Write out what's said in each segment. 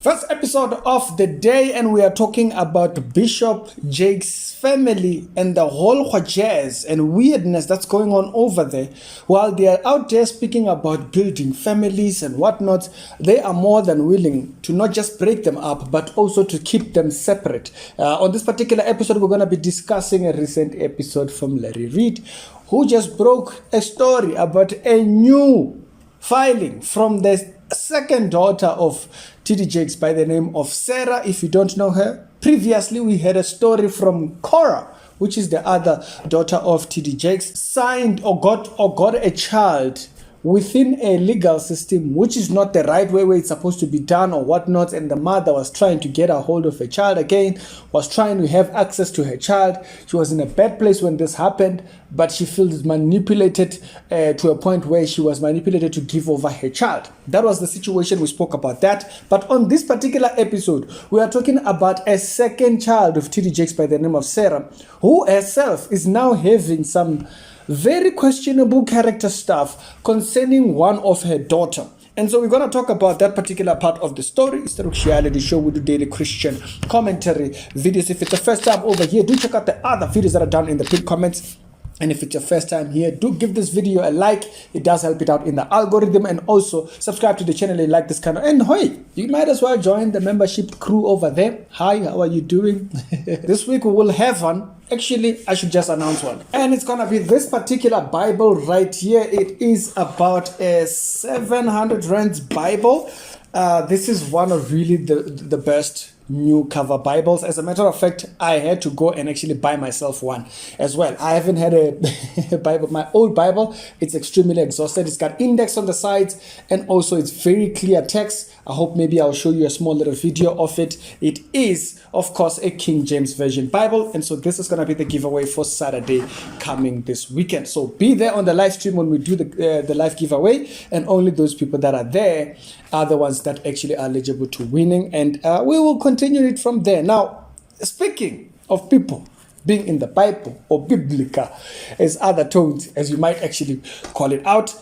First episode of the day, and we are talking about Bishop Jake's family and the whole jazz and weirdness that's going on over there. While they are out there speaking about building families and whatnot, they are more than willing to not just break them up, but also to keep them separate. On this particular episode, we're going to be discussing a recent episode from Larry Reid, who just broke a story about a new filing from the second daughter of TD Jakes by the name of Sarah. If you don't know her, previously we had a story from Cora, which is the other daughter of TD Jakes, signed or got a child within a legal system, which is not the right way where it's supposed to be done or whatnot. And the mother was trying to get a hold of her child again, was trying to have access to her child. She was in a bad place when this happened, but she feels manipulated to a point where she was manipulated to give over her child. That was the situation. We spoke about that. But on this particular episode, we are talking about a second child of TD Jakes by the name of Sarah, who herself is now having some very questionable character stuff concerning one of her daughter. And so we're going to talk about that particular part of the story. It's the reality show. We do daily Christian commentary videos. If it's the first time over here, do check out the other videos that are done in the pinned comments. And if it's your first time here, do give this video a like. It does help it out in the algorithm. And also subscribe to the channel if you like this kind of. And hey, you might as well join the membership crew over there. Hi, how are you doing? This week we will have one. Actually, I should just announce one. And it's going to be this particular Bible right here. It is about a 700 rands Bible. This is one of really the best new cover Bibles. As a matter of fact, I had to go and actually buy myself one as well. I haven't had a Bible. My old Bible, it's extremely exhausted. It's got index on the sides, and also it's very clear text. I hope maybe I'll show you a small little video of it. It is, of course, a King James Version Bible. And so this is going to be the giveaway for Saturday coming this weekend. So be there on the live stream when we do the live giveaway. And only those people that are there are the ones that actually are eligible to winning. And we will continue it from there. Now, speaking of people being in the Bible or Biblica, as other tones, as you might actually call it out,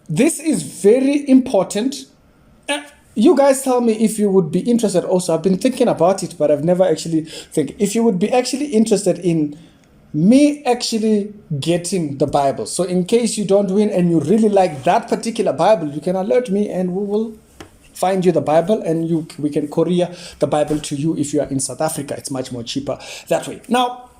this is very important. You guys tell me if you would be interested also. I've been thinking about it, but I've never actually think. If you would be actually interested in me actually getting the Bible. So in case you don't win and you really like that particular Bible, you can alert me and we will find you the Bible, and we can courier the Bible to you if you are in South Africa. It's much more cheaper that way. Now,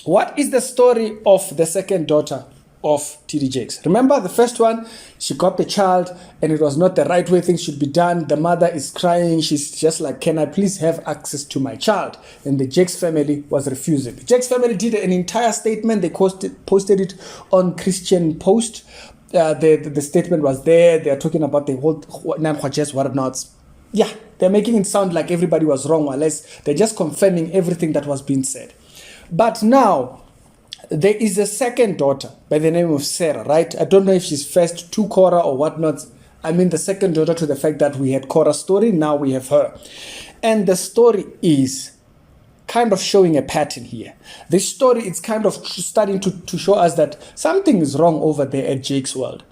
what is the story of the second daughter of TD Jakes? Remember the first one, she got the child and it was not the right way things should be done. The mother is crying. She's just like, can I please have access to my child? And the Jakes family was refusing. The Jakes family did an entire statement. They posted it on Christian Post. The statement was there. They're talking about the whole whatnot. Yeah, they're making it sound like everybody was wrong, unless they're just confirming everything that was being said. But now, there is a second daughter by the name of Sarah, right? I don't know if she's first to Cora or whatnot. I mean, the second daughter to the fact that we had Cora's story, now we have her. And the story is kind of showing a pattern here. This story is kind of starting to show us that something is wrong over there at Jake's world.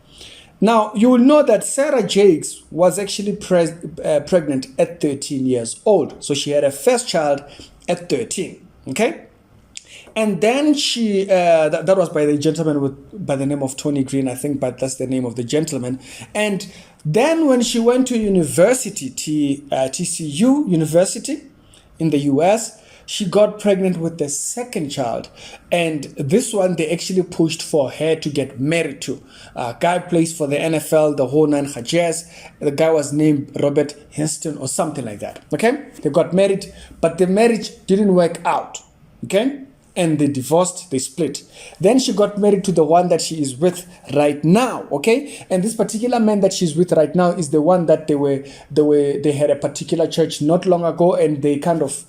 Now, you will know that Sarah Jakes was actually pregnant at 13 years old. So she had her first child at 13, okay? And then she, that was by the gentleman by the name of Tony Green, I think, but that's the name of the gentleman. And then when she went to university, TCU University in the US, she got pregnant with the second child. And this one, they actually pushed for her to get married to. Guy plays for the NFL, the whole nine jazz. The guy was named Robert Henson or something like that, okay? They got married, but the marriage didn't work out, okay? And they divorced, they split. Then she got married to the one that she is with right now, okay? And this particular man that she's with right now is the one that they had a particular church not long ago, and they kind of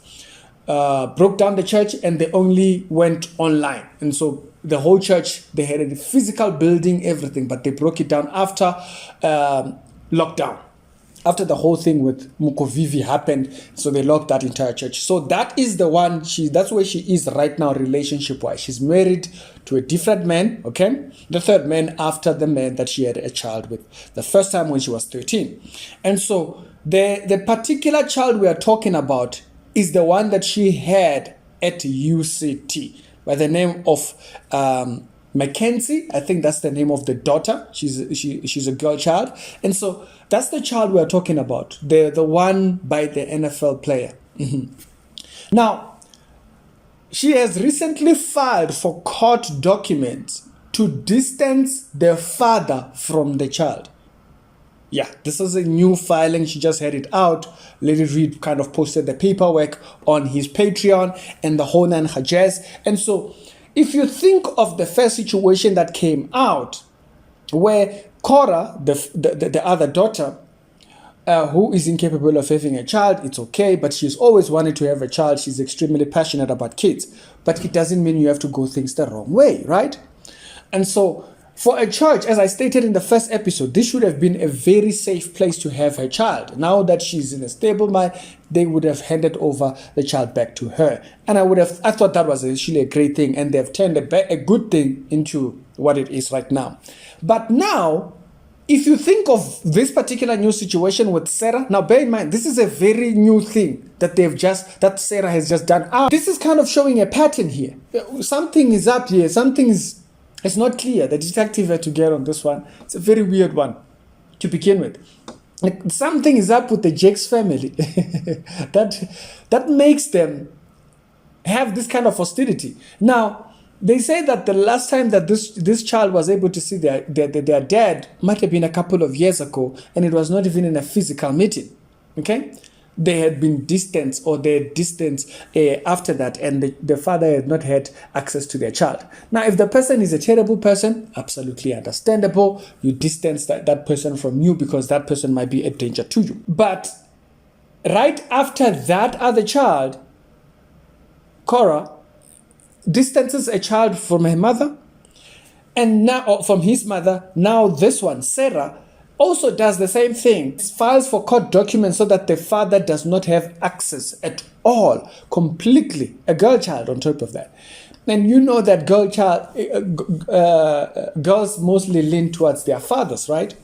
broke down the church and they only went online. And so the whole church, they had a physical building, everything, but they broke it down after lockdown. After the whole thing with Mukovivi happened, so they locked that entire church. So that is the one, that's where she is right now relationship-wise. She's married to a different man, okay? The third man after the man that she had a child with the first time when she was 13. And so The particular child we are talking about is the one that she had at UCT by the name of Mackenzie. I think that's the name of the daughter. She's a girl child. And so that's the child we are talking about, the one by the NFL player. Now, she has recently filed for court documents to distance the father from the child. Yeah, this is a new filing. She just had it out. Lady Reed kind of posted the paperwork on his Patreon and the whole nine hajaz. And so if you think of the first situation that came out where Cora, the other daughter, who is incapable of having a child, it's okay, but she's always wanted to have a child. She's extremely passionate about kids, but it doesn't mean you have to go things the wrong way, right? And so for a church, as I stated in the first episode, this should have been a very safe place to have her child. Now that she's in a stable mind, they would have handed over the child back to her. And I thought that was actually a great thing, and they've turned a good thing into what it is right now. But now, if you think of this particular new situation with Sarah, now bear in mind, this is a very new thing that Sarah has just done. This is kind of showing a pattern here. Something is up here. It's not clear. The detective had to get on this one. It's a very weird one to begin with. Like, something is up with the Jakes family that makes them have this kind of hostility. Now, they say that the last time that this child was able to see their dad might have been a couple of years ago, and it was not even in a physical meeting. Okay? They had been distanced, or they're distanced after that, and the father had not had access to their child. Now, if the person is a terrible person, absolutely understandable. You distance that person from you because that person might be a danger to you. But right after that other child, Cora distances a child from her mother, and now from his mother. Now this one, Sarah, also does the same thing. Files for court documents so that the father does not have access at all, completely. A girl child on top of that. And you know that girls mostly lean towards their fathers, right?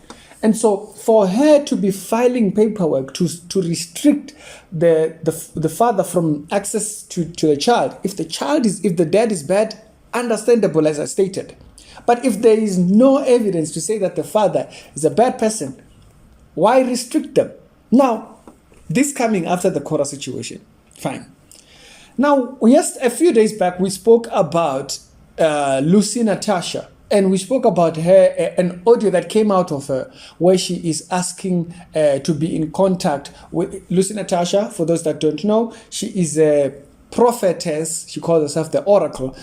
And so for her to be filing paperwork to restrict the father from access to the child, if the dad is bad, understandable, as I stated. But if there is no evidence to say that the father is a bad person, why restrict them? Now, this coming after the Cora situation. Fine. Now, just a few days back, we spoke about Lucy Natasha. And we spoke about her, an audio that came out of her, where she is asking to be in contact with Lucy Natasha. For those that don't know, she is a prophetess. She calls herself the Oracle,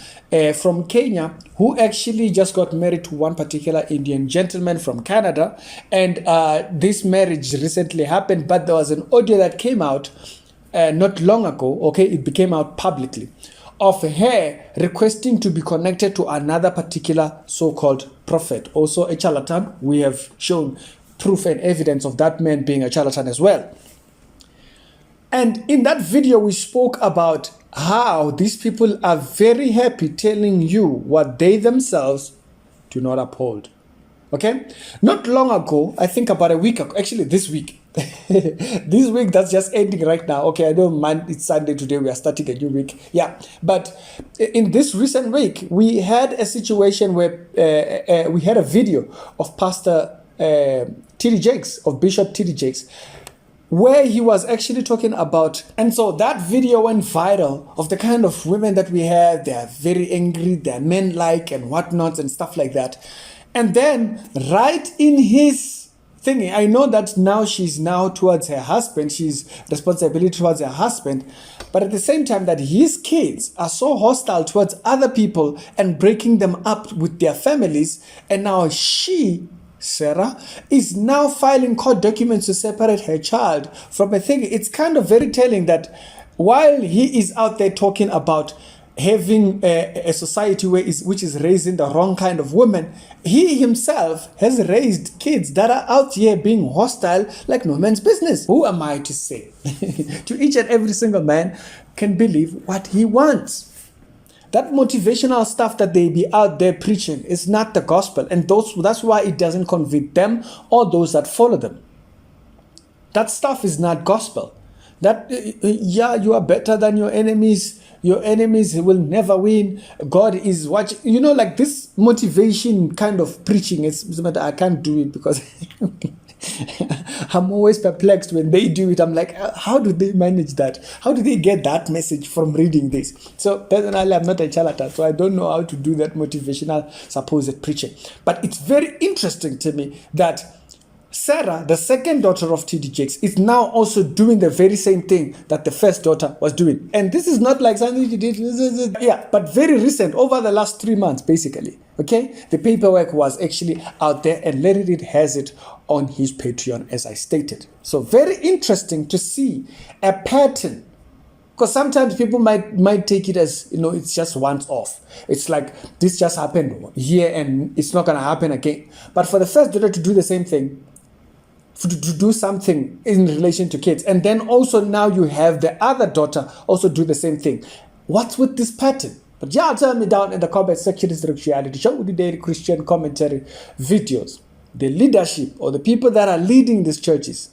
from Kenya, who actually just got married to one particular Indian gentleman from Canada. And this marriage recently happened, but there was an audio that came out not long ago. Okay, it became out publicly, of her requesting to be connected to another particular so-called prophet, also a charlatan. We have shown proof and evidence of that man being a charlatan as well. And in that video, we spoke about how these people are very happy telling you what they themselves do not uphold. Okay? Not long ago, I think about a week ago, actually this week, this week that's just ending right now. Okay, I don't mind, it's Sunday today, we are starting a new week. Yeah, but in this recent week, we had a situation where we had a video of Pastor T.D. Jakes, of Bishop T.D. Jakes, where he was actually talking about, and so that video went viral, of the kind of women that we have. They are very angry, they're men-like and whatnot and stuff like that. And then right in his thinking, I know that now she's now towards her husband, she's responsibility towards her husband, but at the same time that his kids are so hostile towards other people and breaking them up with their families, and now she, Sarah, is now filing court documents to separate her child from a thing. It's kind of very telling that while he is out there talking about having a society which is raising the wrong kind of women, he himself has raised kids that are out here being hostile like no man's business. Who am I to say? To each and every single man can believe what he wants. That motivational stuff that they be out there preaching is not the gospel, and that's why it doesn't convict them or those that follow them. That stuff is not gospel. That, yeah, you are better than your enemies. Your enemies will never win. God is watching. You know, like this motivation kind of preaching, I can't do it because I'm always perplexed when they do it. I'm like, how do they manage that? How do they get that message from reading this? So personally, I'm not a charlatan, so I don't know how to do that motivational supposed preaching. But it's very interesting to me that Sarah, the second daughter of T.D. Jakes, is now also doing the very same thing that the first daughter was doing. And this is not like something she did, yeah, but very recent, over the last 3 months, basically. Okay? The paperwork was actually out there, and Larry Reid has it on his Patreon, as I stated. So very interesting to see a pattern. Because sometimes people might take it as, it's just once off. It's like, this just happened here and it's not going to happen again. But for the first daughter to do the same thing, to do something in relation to kids, and then also now you have the other daughter also do the same thing. What's with this pattern? But yeah, tell me down in the comment section. Is the reality show with the daily Christian commentary videos. The leadership or the people that are leading these churches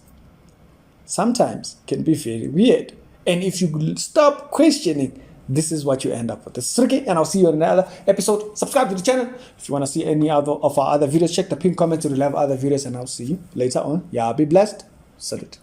sometimes can be very weird. And if you stop questioning, this is what you end up with. This is Ricky, and I'll see you in another episode. Subscribe to the channel. If you want to see any other of our other videos, check the pinned comments to have other videos, and I'll see you later on. Yeah, be blessed. Salute.